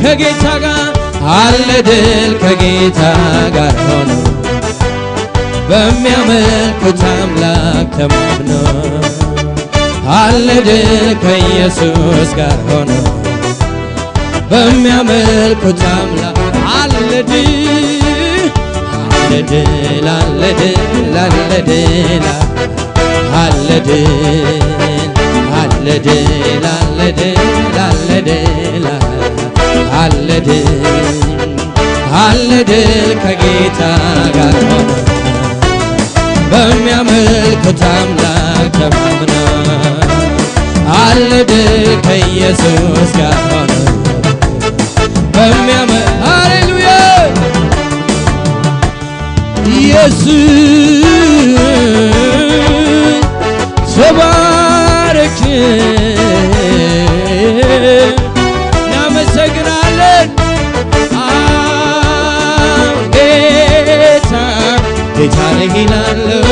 ከጌታ ጋር አለድል ከጌታ ጋር ሆኖ በሚያመልኩት አምላክ ተማምኖ አለድል ከኢየሱስ ጋር ሆኖ በሚያመልኩት አምላክ አለድል አለድል አለድል አለድል አለድል አለድል አለድል አለድል አለድል አለድል ከጌታ ጋር ሆኖ በሚያመልኩት አምላክ ተማምኖ አለድል ከኢየሱስ ጋር ሆኖ ሃሌሉያ ኢየሱስ ተባረክ እናመሰግናለን ጌታ ጌታ ነህ ይላለሁ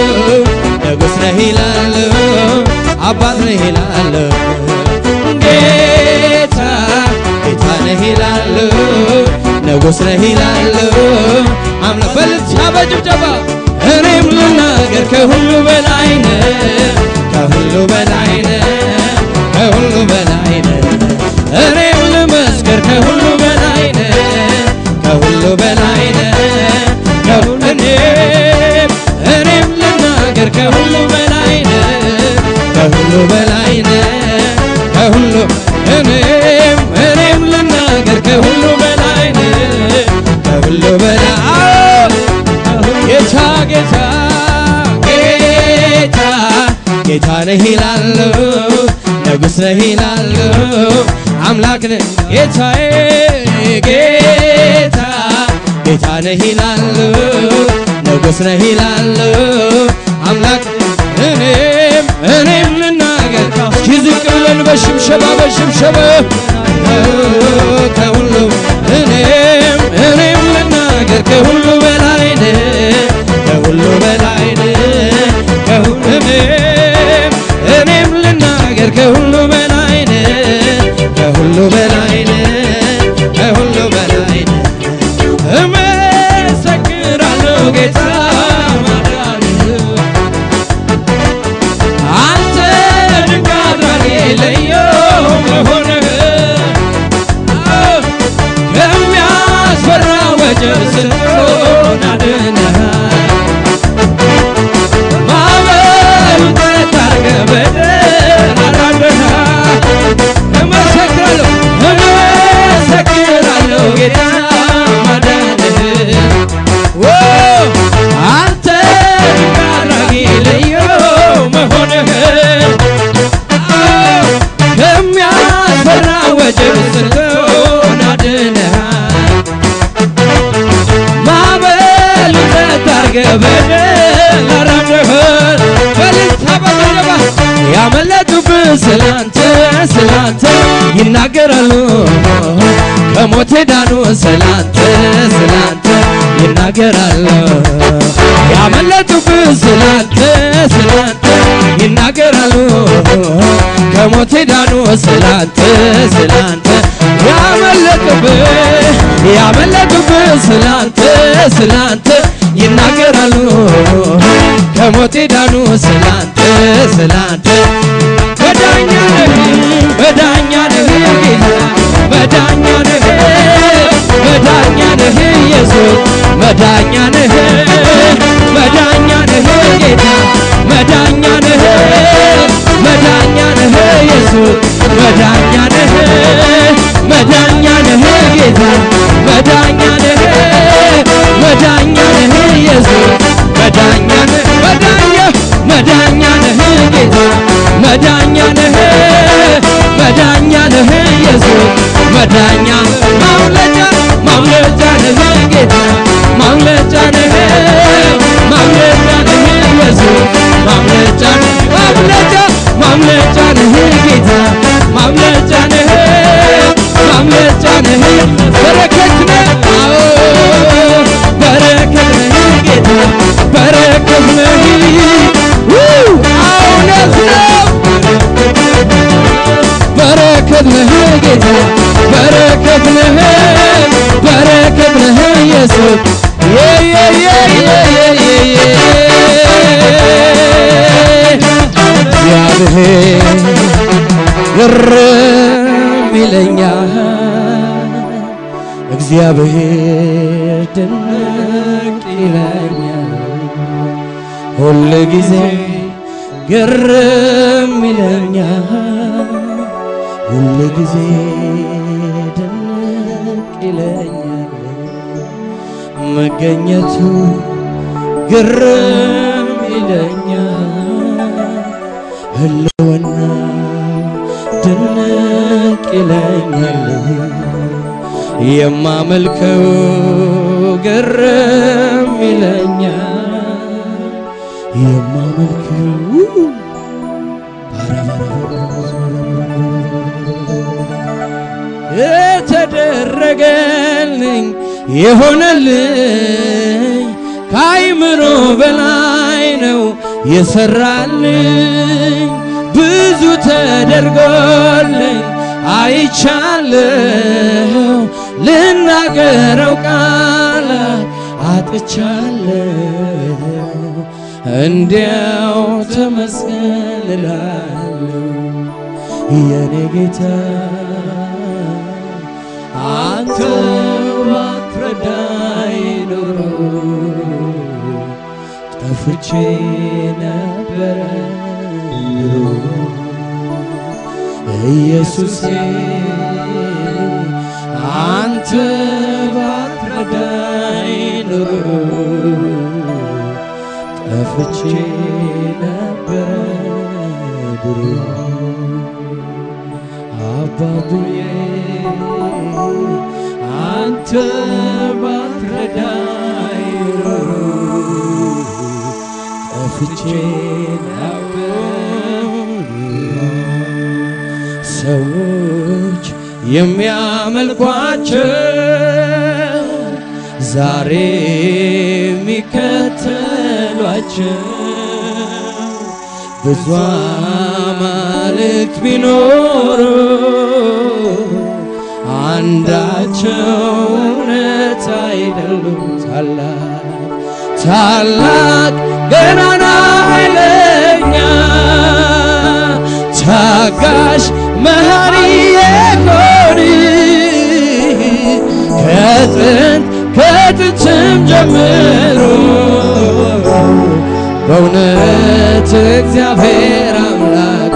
ንጉሥ ነህ ይላለሁ አባት ነህ ይላለሁ ጌታ ጌታ ነህ ይላለሁ ንጉሥ ነህ ይላለሁ አምላክ በልቻ በጭብጨባ እኔም ልናገር ከሁሉ በላይ ነህ ከሁሉ በላይ ነህ ከሁሉ በላይ ነህ እኔም ልመስክር ከሁሉ በላይ ነህ ከሁሉ በላይ ነህ እኔም ልናገር ከሁሉ በላይ ነህ ከሁሉ በላይ ነህ ከሁሉ እኔም ልናገር ከሁሉ በላይ ነህ ከሁሉ በላይ ጌታ ጌታ ጌታ ጌታ ነህ ይላለሁ ንጉሥ ነህ ይላለሁ አምላክ ነህ ጌታዬ ጌታ ጌታ ነህ ይላለሁ ንጉሥ ነህ ይላለሁ አምላክ እኔም ልናገር እስኪ ዝቅ ብለን በሽብሸባ ከሁሉ እኔም ልናገር ከሁሉ በላይ ነህ ከሁሉ በላይ ነህ እኔም ልናገር ከሁሉ በላይ ነህ ከሁሉ በላይ ነህ ከሁሉ በላይ ነህ እመሰክራለሁ ጌታ ማዳንህ አንተ ድንቅ አድራጊ ልዩ መሆንህ ከሚያስፈራ ወጀብ ስንቱን አድነሃል ማዕበሉ ጸጥ አድርገህ በድል አራግፈሃል እመሰክራለሁ ጌታ ማዳንህ አንተ ድንቅ አድራጊ ልዩ መሆንህ ከሚያስፈራ ወጀብ ስንቱን አድነሃል ማዕበሉ ጸጥ አድርገህ በድል አራግፈሃል በልልታ በጭብጨባ ያመለጡብህ ስላንተ ይናገራሉ ከሞት ዳኑ ስላንተ ይናገራሉ ያመለጡብህ ስላንተ ይናገራሉ ከሞት ዳኑ ስላንተ ያመለጡብህ ስላንተ ይናገራሉ ከሞት ዳኑ ስላንተ መዳኛ ነህ ጌታ መዳኛ ነህ ኢየሱስ መዳኛ ነህ ጌታ መዳኛ ነህ ኢየሱስ መዳኛ ነህ ጌታ መዳኛ ነህ ኢየሱስ መዳኛ ነህ ጌታ መዳኛ ነህ ነህ ጌታ በረከት ነህ ኢየሱስ እግዚአብሔር ግርም ይለኛል እግዚአብሔር ድንቅ ይለኛል ሁል ጊዜ ግርም ይለኛል ሁል ጊዜ ድንቅ ይለኛል መገኘቱ ግርም ይለኛል ህልውና ድንቅ ይለኛል የማመልከው ግርም ይለኛል የማመልከው የተደረገልኝ የሆነልኝ ከአይምሮ በላይ ነው የሰራልኝ ብዙ ተደርጎልኝ አይቻለሁ ልናገረው ቃላት አጥቻለሁ እንዲያው ተመስገን እላለሁ የኔ ጌታ አንተ ባትረዳኝ ኖሮ ጠፍቼ ነበረ ኢየሱሴ አንተ ባትረዳኝ ኖሮ ጠፍቼ ነበረ ድሮ አባብዬ አንተ ባትረዳኝ ኖሮ ጠፍቼ ነበር ሰዎች የሚያመልኳቸው ዛሬ የሚከተሏቸው ብዙ አማልክት ቢኖሩ አንዳቸው እውነት አይደሉም ታላቅ ገናና ኃይለኛ ታጋሽ መሐሪ የሆን ከጥንትም ጀምሮ በእውነት እግዚአብሔር አምላክ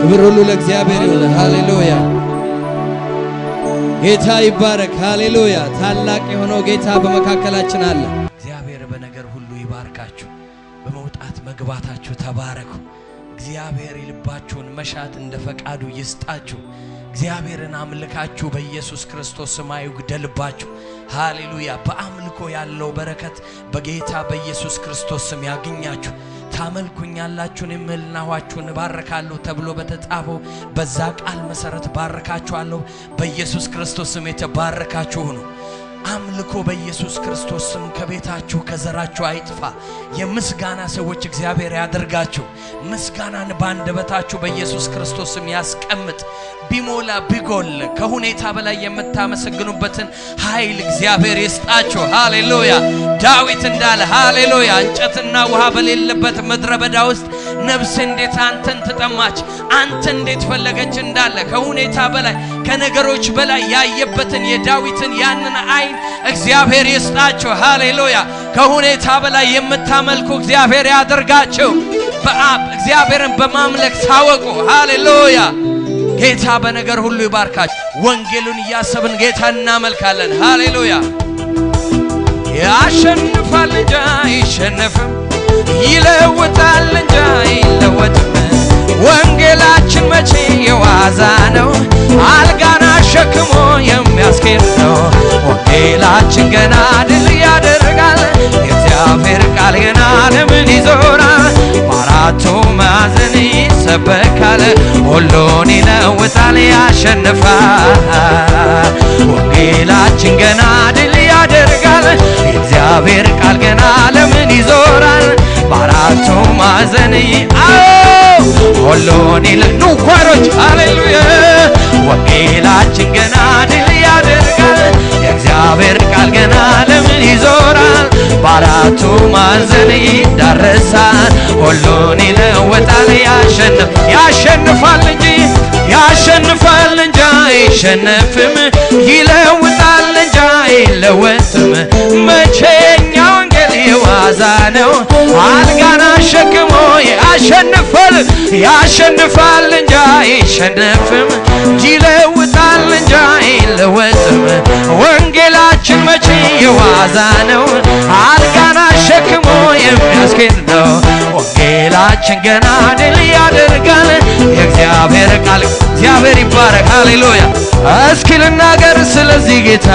ክብር ሁሉ ለእግዚአብሔር ይሁን ሃሌሉያ ጌታ ይባረክ ሃሌሉያ ታላቅ የሆነው ጌታ በመካከላችን አለ እግዚአብሔር በነገር ሁሉ ይባርካችሁ በመውጣት መግባታችሁ ተባረኩ እግዚአብሔር ይልባችሁን መሻት እንደ ፈቃዱ ይስጣችሁ እግዚአብሔርን አምልካችሁ በኢየሱስ ክርስቶስ ስም አይጉደልባችሁ ሃሌሉያ በአምልኮ ያለው በረከት በጌታ በኢየሱስ ክርስቶስ ስም ያገኛችሁ ታመልኩኛላችሁን እምልናዋችሁን ባረካለሁ ተብሎ በተጻፈው በዛ ቃል መሰረት ባረካችኋለሁ በኢየሱስ ክርስቶስ ስም የተባረካችሁ ሁኑ አምልኮ በኢየሱስ ክርስቶስ ስም ከቤታችሁ ከዘራችሁ አይጥፋ የምስጋና ሰዎች እግዚአብሔር ያደርጋችሁ ምስጋናን ባንደበታችሁ በኢየሱስ ክርስቶስ ስም ያስቀምጥ ቢሞላ ቢጎል ከሁኔታ በላይ የምታመሰግኑበትን ኃይል እግዚአብሔር ይስጣችሁ ሃሌሉያ ዳዊት እንዳለ ሃሌሉያ እንጨትና ውሃ በሌለበት ምድረ በዳ ውስጥ ነፍስ እንዴት አንተን ተጠማች አንተ እንዴት ፈለገች እንዳለ ከሁኔታ በላይ ከነገሮች በላይ ያየበትን የዳዊትን ያንን አይን እግዚአብሔር ይስጣችሁ ሃሌሉያ ከሁኔታ በላይ የምታመልኩ እግዚአብሔር ያደርጋችሁ በአብ እግዚአብሔርን በማምለክ ታወቁ ሃሌሉያ ጌታ በነገር ሁሉ ይባርካችሁ ወንጌሉን ያሰብን ጌታ እናመልካለን ሃሌሉያ ያሸንፋል እንጂ አይሸነፍም ይለውጣል እንጂ አይለወጥም ወንጌላችን መቼ የዋዛ ነው አልጋና ሸክሞ የሚያስኬድ ነው ወንጌላችን ገና ድል ያደርጋል የእግዚአብሔር ቃል ገና ለምን ይዞራል በአራቱ ማዕዘን ይሰበካል ሁሉን ይለውጣል ያሸንፋል ወንጌላችን ገና ድል ያደርጋል የእግዚአብሔር ቃል ገና ለምን ይዞራል በአራቱ ማዕዘን ሁሉን ይላሉ ኳሮች ሃሌሉያ ወንጌላችን ገና ድል ያደርጋል የእግዚአብሔር ቃል ገና ለምን ይዞራል በአራቱ ማዕዘን ይዳረሳል ሁሉን ይለውጣል ያሸንፋል እንጂ አይሸነፍም ይለውጣል እንጂ አይለወጥም መቼኛ ወንጌል የዋዛ ነው አልጋና ሸክሞ ያሸንፋል እንጂ አይሸነፍም ይለውጣል እንጂ አይለወጥም ወንጌላችን መቼ የዋዛ ነው አልጋና ሸክሞ የሚያስኬድ ነው ወንጌላችን ገና ድል ያደርጋል የእግዚአብሔር ቃል እግዚአብሔር ይባረክ ሃሌሉያ እስኪ ልናገር ስለዚህ ጌታ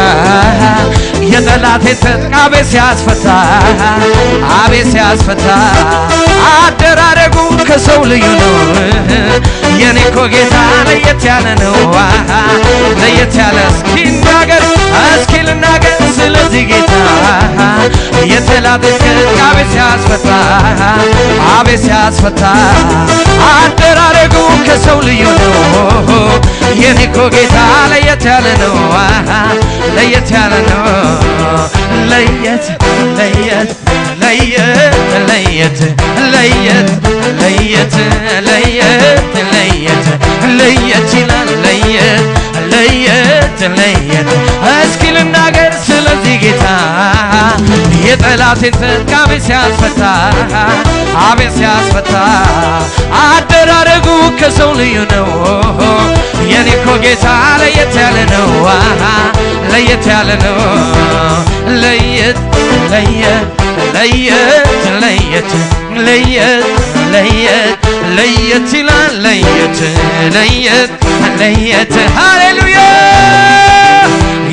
የጠላቴ ትጥቅ አቤት ሲያስፈታ አደራረጉ ከሰው ልዩ ነው የኔ እኮ ጌታ ለየት ያለ ነው ለየት ያለ እስኪ ልናገር ስለዚህ ጌታ የጠላቴ ትጥቅ አቤት ሲያስፈታ አደራረጉ ከሰው ልዩ ነው የኔ እኮ ጌታ ለየት ያለ ነው ለየት ያለ ነው ለየት ይላል ለየት እስኪ ልናገር ስለዚህ ጌታ የጠላቴን ትጥቅ አቤት ሲያስፈታ አደራረጉ ከሰው ልዩ ነው የኔ እኮ ጌታ ለየት ያለ ነው ለየት ያለ ነው ለየት ይላል ለየት ሃሌሉያ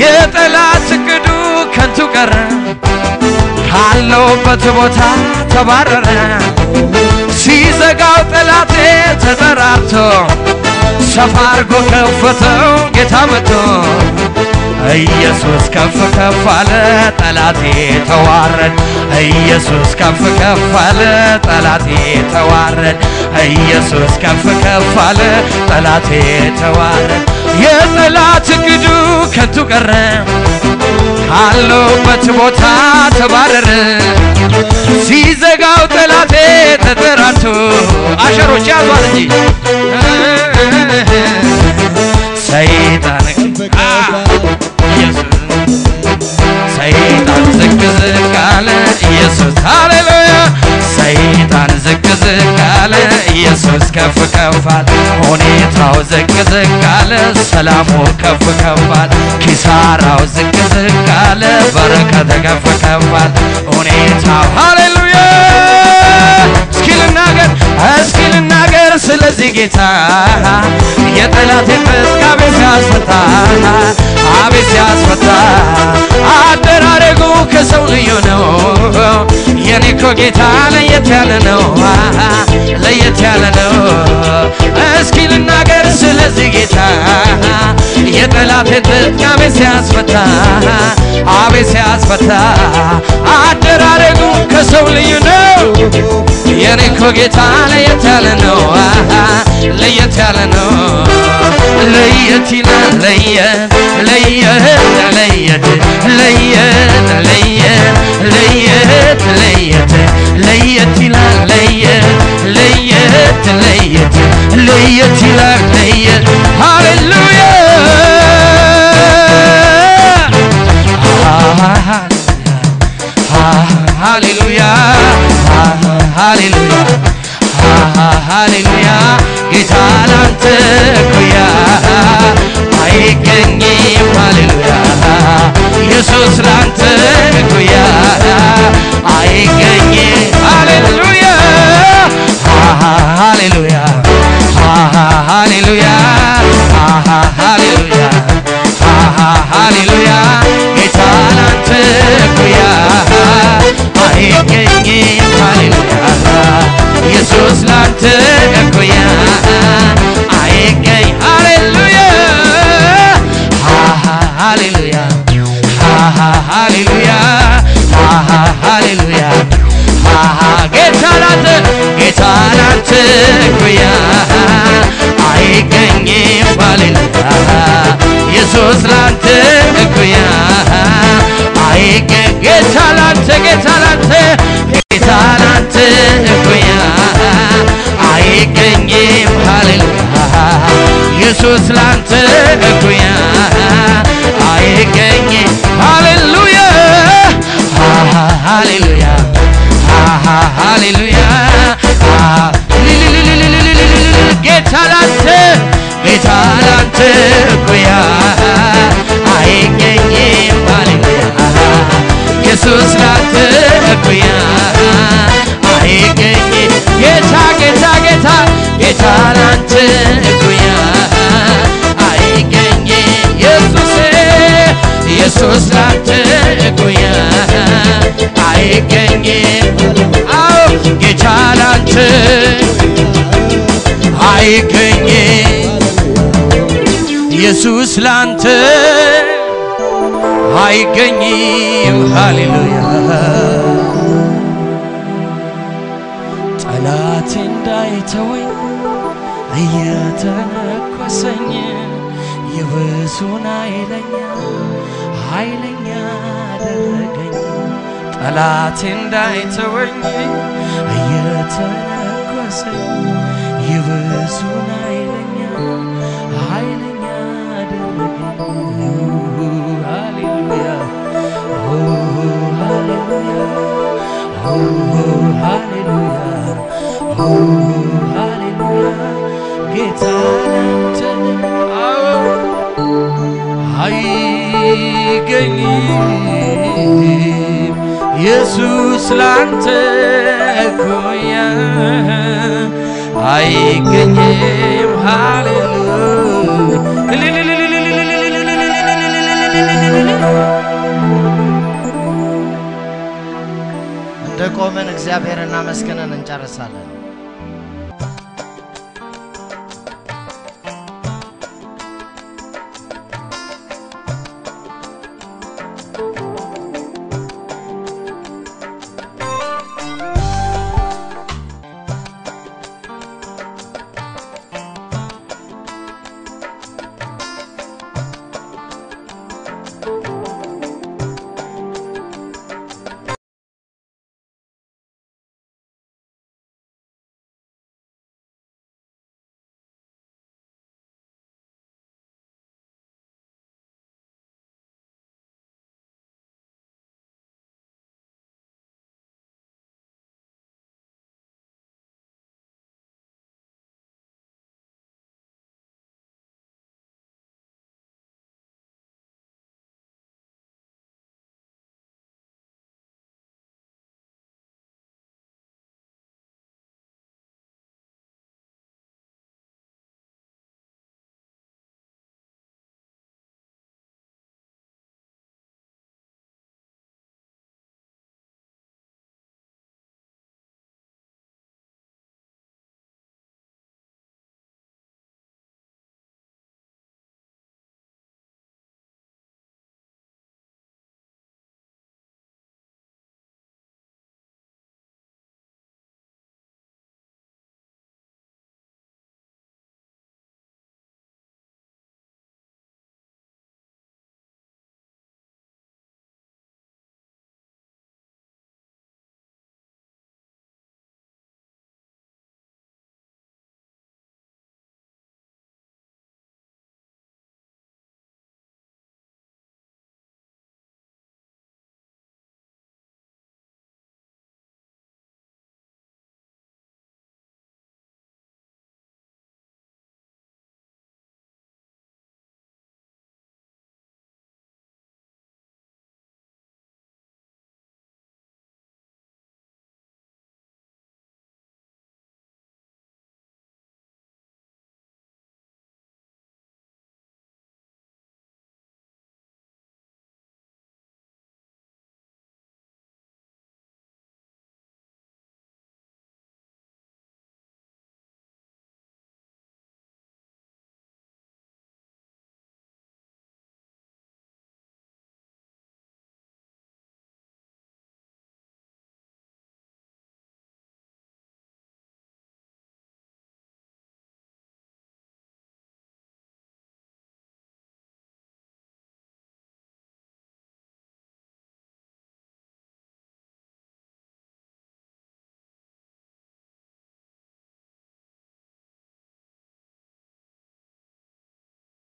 የጠላት እቅዱ ከንቱ ቀረ ካለውበት ቦታ ተባረረ ሲዘጋው ጠላቴ ተጠራርቶ ሰፋ አርጎ ከፈተው ጌታ መጥቶ ኢየሱስ ከፍ አለ ጠላቴ ተዋረድ ኢየሱስ ከፍ አለ ጠላቴ ተዋረድ ኢየሱስ ከፍ አለ ጠላቴ ተዋረድ የጠላት እቅዱ ከንቱ ቀረ ካለውበት ቦታ ተባረረ ሲዘጋው ጠላቴ ተጠራርቶ አሸሮች ያዟል እንጂ ሰይጣን ዝቅ አለ ኢየሱስ ሃሌሉያ ሰይጣን ዝቅ አለ ኢየሱስ ከፍ አለ ሁኔታው ዝቅ አለ ሰላሙ ከፍ አለ ኪሳራው ዝቅ አለ በረከት ከፍ አለ ሁኔታው ሃሌሉያ እስኪ ልናገር ስለዚህ ጌታ የጠላቴ ትጥቅ አቤት ሲያስፈታ አደራረጉ ከሰው ልዩ ነው የኔ እኮ ጌታ ለየት ያለ ነው እስኪ ልናገር ስለዚህ ጌታ የጠላቴ ትጥቅ አቤት ሲያስፈታ አደራረጉ ከሰው ልዩ ነው የኔ እኮ ጌታ ለየት ያለ ነው ለየት ይላል ሃሌሉያ ሃሌሉያ ሃሌሉያ ጌታ ላንተ ኩያ አይገኝም ሃሌሉያ ኢየሱስ ላንተ ኩያ አይገኝም ሃሌሉያ ሃሌሉያ ሃሌሉያ ጌታ ላንተ ኩያ አይገኝም ሃሌሉያ ኢየሱስ ላንተ ኩያ አይገኝ ሃሌሉያ ሃሌሉያ ጌታ ላንተ ኩያ ኢየሱስ ላንተ እኩያ አይገኝ ሃሌሉያ ሃሌሉያ ሃሌሉያ ጌታ ላንተ እኩያ አይገኝም ሃሌሉያ ኢየሱስ ላንተ እኩያ አይገኝ ጌታ ላንተ እኩያ አይገኝ ኢየሱስ ላንተ እኩያ አይገኝ አዎ ጌታ ላንተ አይገኝ ኢየሱስ ላንተ አይገኝም ሃሌሉያ ጠላት እንዳይተወኝ እየተነኮሰኝ ይብሱን ኃይለኛ አደረገኝ ጠላት እንዳይተወኝ እየተነኮሰኝ ይብሱን ኃይለኛ አደረገኝ ሃሌሉያ ሃሌሉያ ሃሌሉያ ሃሌሉያ ጌታ ላንተ አይገኝም ኢየሱስ ላንተ እኩያ አይገኝም ሃሌሉያ እንደቆመን እግዚአብሔርን እናመስግነን እንጨርሳለን።